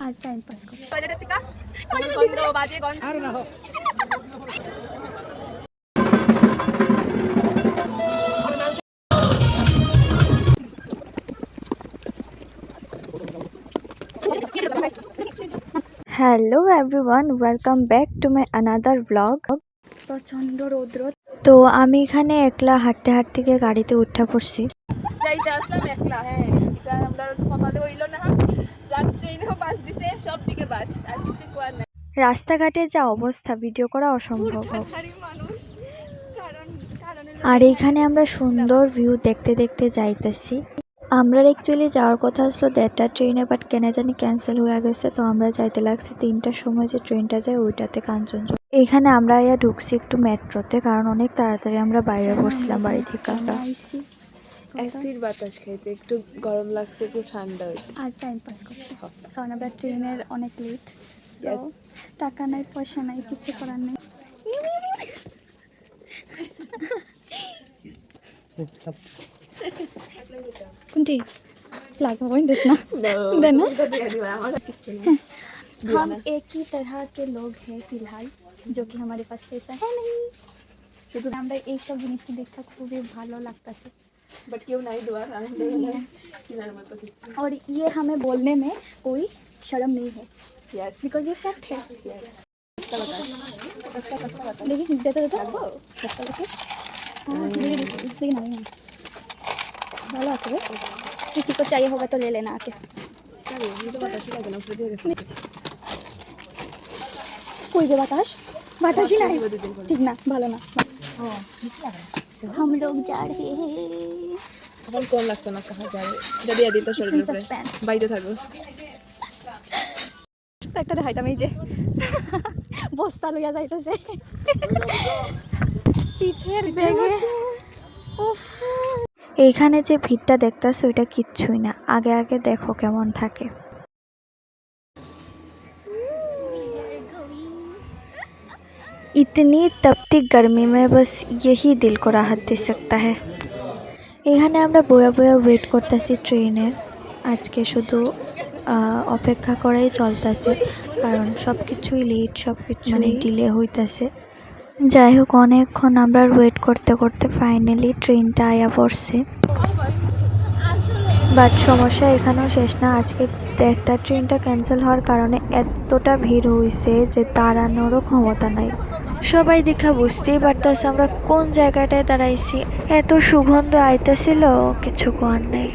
আর time pass করি। Hello everyone, welcome back to my another blog. প্রচণ্ড রৌদ্র, তো আমি এখানে একলা হাঁটতে হাঁটতে গিয়ে গাড়িতে উঠা পড়ছি। যাইতে আসলাম একলা। হ্যাঁ, এটা আমরা সকালে হইল না, লাস্ট ট্রেনেও বাস দিছে, সব দিকে বাস, আর কিছু কোয়ার নাই। রাস্তাঘাটে যা অবস্থা, ভিডিও করা অসম্ভব। আর এইখানে আমরা সুন্দর ভিউ দেখতে দেখতে যাইতেছি। আমরা অ্যাকচুয়ালি যাওয়ার কথা আসলো 1:30টার ট্রেনে, বাট কেন জানি ক্যান্সেল হয়ে গেছে। তো আমরা যাইতে লাগছে 3টার সময় যে ট্রেনটা যায় ওইটাতে, কাঞ্চনজঙ্ঘা। এখানে আমরা ঢুকছি একটু মেট্রোতে, কারণ অনেক তাড়াতাড়ি আমরা বাইরে বসছিলাম বাড়ি থেকে। অ্যাসিড বাতাস খাইতে একটু গরম লাগছে, একটু ঠান্ডা আর টাইম পাস করতে, কারণ আমরা ট্রেনের অনেক লেট। সো টাকা নাই, পয়সা নাই, কিছু করার নেই। কোনটি লাগবে না देना। हम एक ही तरह के लोग हैं फिलहाल, जो कि हमारे पास पैसा है नहीं। শুধু আমরা এই সব জিনিসটা দেখতে খুবই ভালো লাগতেছে, बट क्यों नहीं दुआ किनारे मत खींची। और ये हमें बोलने में कोई शर्म नहीं है, यस बिकॉज ये फैक्ट है। देखिए देते देते ভালো আছে রে, किसी को चाहिए होगा तो ले लेना आके। कोई भी बताश ही नहीं, ठीक ना, ভালো না। हम लोग जा रहे हैं, এখন কোন লাগতো না কাহা যাবে, যদি আদি তো শরীর উপরে বাইতে থাকো। একটা দেখাইতাম, এই যে বস্তা লইয়া যাইতেছে পিঠের ব্যাগে। উফ, এইখানে যে ভিড়টা দেখতেছে ওইটা কিচ্ছুই না, আগে আগে দেখো কেমন থাকে। इतनी तपती गर्मी में बस यही दिल को राहत दे सकता है। এখানে আমরা বয়া বয়া ওয়েট করতেছি ট্রেনের। আজকে শুধু অপেক্ষা করাই চলতেছে, কারণ সব কিছুই লেট, সব কিছু ডিলে হইতেছে। যাই হোক, অনেকক্ষণ আমরা ওয়েট করতে করতে ফাইনালি ট্রেনটা আয়া পড়ছে। বাট সমস্যা এখানেও শেষ না। আজকে একটা ট্রেনটা ক্যান্সেল হওয়ার কারণে এতটা ভিড় হয়েছে যে দাঁড়ানোরও ক্ষমতা নাই। সবাই দেখা বুঝতেই পারতেছে আমরা কোন জায়গাটায় দাঁড়াইছি। এত সুগন্ধ আইতেছিল, কিছু কোয়ার নেই।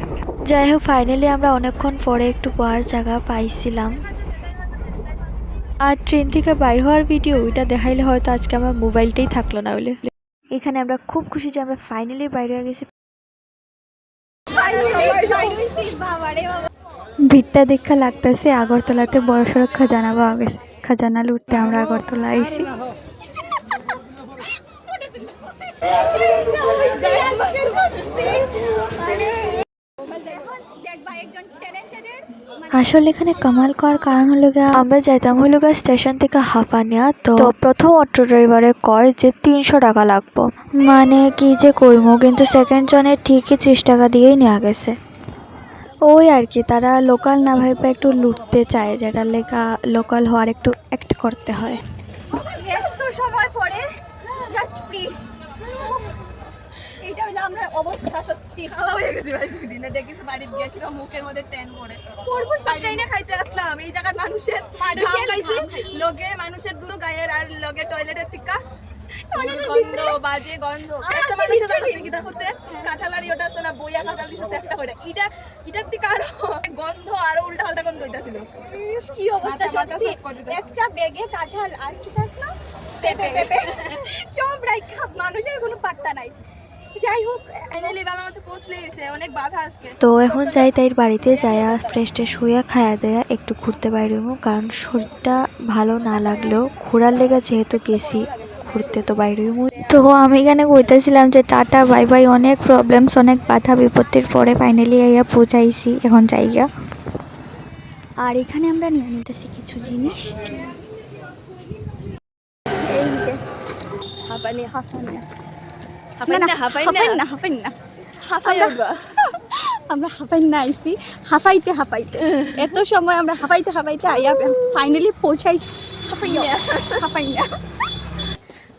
যাই হোক, ফাইনালি আমরা অনেকক্ষণ পরে একটু বয়ার জায়গা পাইছিলাম। আর ট্রেন থেকে বাইর হওয়ার ভিডিও ওইটা দেখাইলে হয়তো আজকে আমার মোবাইলটাই থাকলো না বলে। এখানে আমরা খুব খুশি যে আমরা ফাইনালি বাইরে হয়ে গেছি। ভিড়টা দেখা লাগতেছে আগরতলাতে বড়সড় খাজানা পাওয়া গেছে। খাজানা লুটতে আমরা আগরতলা আইছি। আসলে এখানে কামাল করার কারণ হলো আমরা যাইতাম হলো স্টেশন থেকে হাঁপানিয়া। তো প্রথম অটো ড্রাইভারে কয় যে 300 টাকা লাগবো, মানে কি যে কইমো, কিন্তু সেকেন্ড জনের ঠিকই 30 টাকা দিয়েই নেওয়া গেছে। ওই আর কি, তারা লোকাল না ভাইবা একটু লুটতে চায়, যেটা লেখা লোকাল হওয়ার একটু অ্যাক্ট করতে হয়। এত সময় পরে জাস্ট ফ্রি, এটা হলো আমরা অবস্থা। সত্যি খাওয়া হয়ে গেছে ভাই, দিনে দেখিস বাড়িতে গেছিলাম মুখের মধ্যে টেন পড়ে। পরপর ট্রেনে খাইতে আসলাম, এই জায়গা মানুষের খাইছি, লগে মানুষের দুটো গায়ের, আর লগে টয়লেটের টিকা গন্ধ, বাজে গন্ধ। একটা মানুষের জানাছে কি করতে, কাঁঠালারি ওটা আছে না, বইয়া কাঁঠাল দিছে সেফটা করে, এটার থেকে আরো গন্ধ, আরো উল্টা পাল্টা গন্ধ হইতাছিল। কি অবস্থা সত্যি, একটা ব্যাগে কাঁঠাল আর কি আছে না, পেঁপে সব রাইখা, মানুষের কোনো পাত্তা নাই। যাই হোক, ফাইনালি বাবা মতো পৌঁছলে গেছে, অনেক বাধা আজকে। তো এখন যাই তাইর বাড়িতে যাইয়া ফ্রেশ ট্রেশ হইয়া খায়া দেয়া একটু ঘুরতে বাইরেব, কারণ শরীরটা ভালো না লাগলেও ঘোরার লেগে যেহেতু গেছি ঘুরতে, তো বাইরে। তো আমি এখানে কইতেছিলাম যে টাটা বাই বাই, অনেক প্রবলেমস, অনেক বাধা বিপত্তির পরে ফাইনালি আইয়া পৌঁছাইছি, এখন যাইগা। আর এখানে আমরা নিয়ে নিতেছি কিছু জিনিস। এই যে আমরা হাঁপাই না আইছি হাঁপাইতে হাঁপাইতে এত সময় আমরা হাঁপাইতে হাঁপাইতে আইয়া ফাইনালি পৌঁছাইছি হাঁপাই না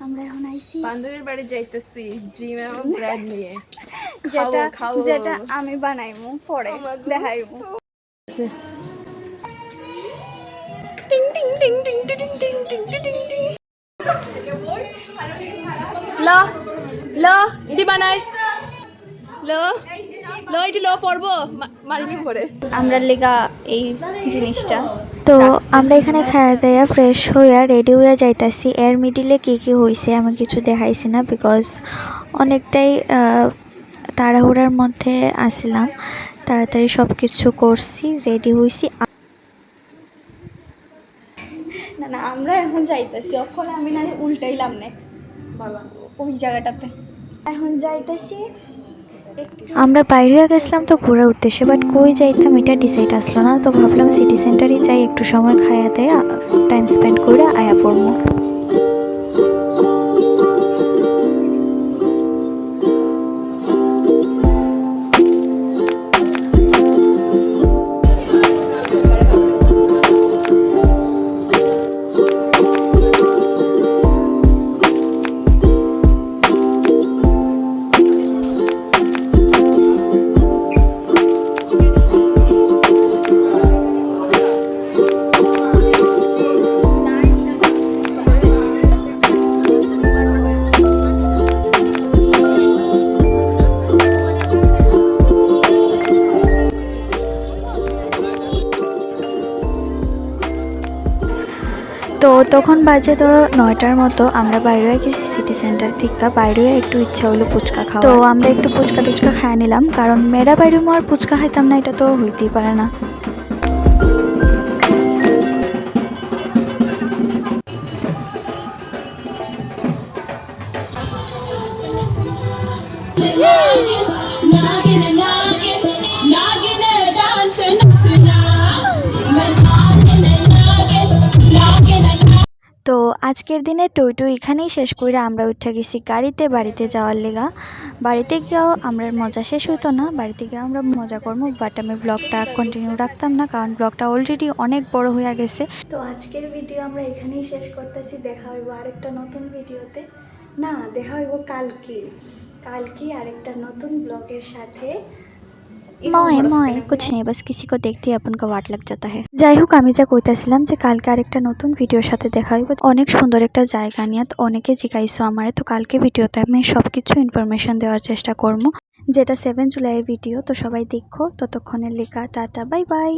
আমরা এখন আইছি বান্ধবীর বাড়ি যাইতেছি ড্রিম এবং ব্রেড নিয়ে যেটা খাবো। যেটা আমি বানাইমু পরে দেখাইমু লো লো ইদি বানাইস লো লো ইদি লো পড়বো মারিনি পরে আমরা লেগা এই জিনিসটা তো আমরা এখানে খাওয়া দাওয়া ফ্রেশ হইয়া রেডি হইয়া যাইতাছি। এর মিডিলে কী কী হয়েছে আমি কিছু দেখাইছি না, বিকজ অনেকটাই তাড়াহুড়ার মধ্যে আসিলাম, তাড়াতাড়ি সব কিছু করছি, রেডি হয়েছি। না না আমরা এখন যাইতেছি অক্ষণ আমি না উল্টাইলাম না ওই জায়গাটাতে এখন যাইতেছি আমরা বাইরে হয়ে গেছিলাম তো ঘোরার উদ্দেশ্যে, বাট কই যাইতাম এটা ডিসাইড আসলো না। তো ভাবলাম সিটি সেন্টারই যাই, একটু সময় খাইয়া দেয়া টাইম স্পেন্ড করে আয়া পড়বো। তো তখন বাজে ধরো 9টার মতো। আমরা বাইরে হয়ে গেছি সিটি সেন্টার থেকে, বাইরে হয়ে একটু ইচ্ছা হলো ফুচকা খাওয়া। তো আমরা একটু ফুচকা টুচকা খাই নিলাম, কারণ মেয়েরা বাইরে আর ফুচকা খাইতাম না, এটা তো হইতেই পারে না। তো আজকের দিনে টইটু এখানেই শেষ করে আমরা উঠে গেছি গাড়িতে বাড়িতে যাওয়ার লেগা। বাড়িতে গিয়েও আমরা মজা শেষ হইতো না, বাড়িতে গিয়ে আমরা মজা করবো, বাট আমি ব্লগটা কন্টিনিউ রাখতাম না, কারণ ব্লগটা অলরেডি অনেক বড় হয়ে গেছে। তো আজকের ভিডিও আমরা এখানেই শেষ করতেছি। দেখা হইব আরেকটা নতুন ভিডিওতে, না দেখা হইব কালকে আরেকটা নতুন ব্লগের সাথে। कुछ नहीं, बस किसी को देखते ही अपन को वाट लग जाता है। যাই হোক, আমি যা কইতাছিলাম যে কালকে আরেকটা নতুন ভিডিওর সাথে দেখা হইব অনেক সুন্দর একটা জায়গা নিয়ে। তো অনেকে জিজ্ঞাসা আমারে, তো কালকে ভিডিওতে আমি সব কিছু ইনফরমেশন দেওয়ার চেষ্টা করবো, যেটা 7 জুলাইয়ের ভিডিও। তো সবাই দেখো, ততক্ষণের লেখা টাটা বাই বাই।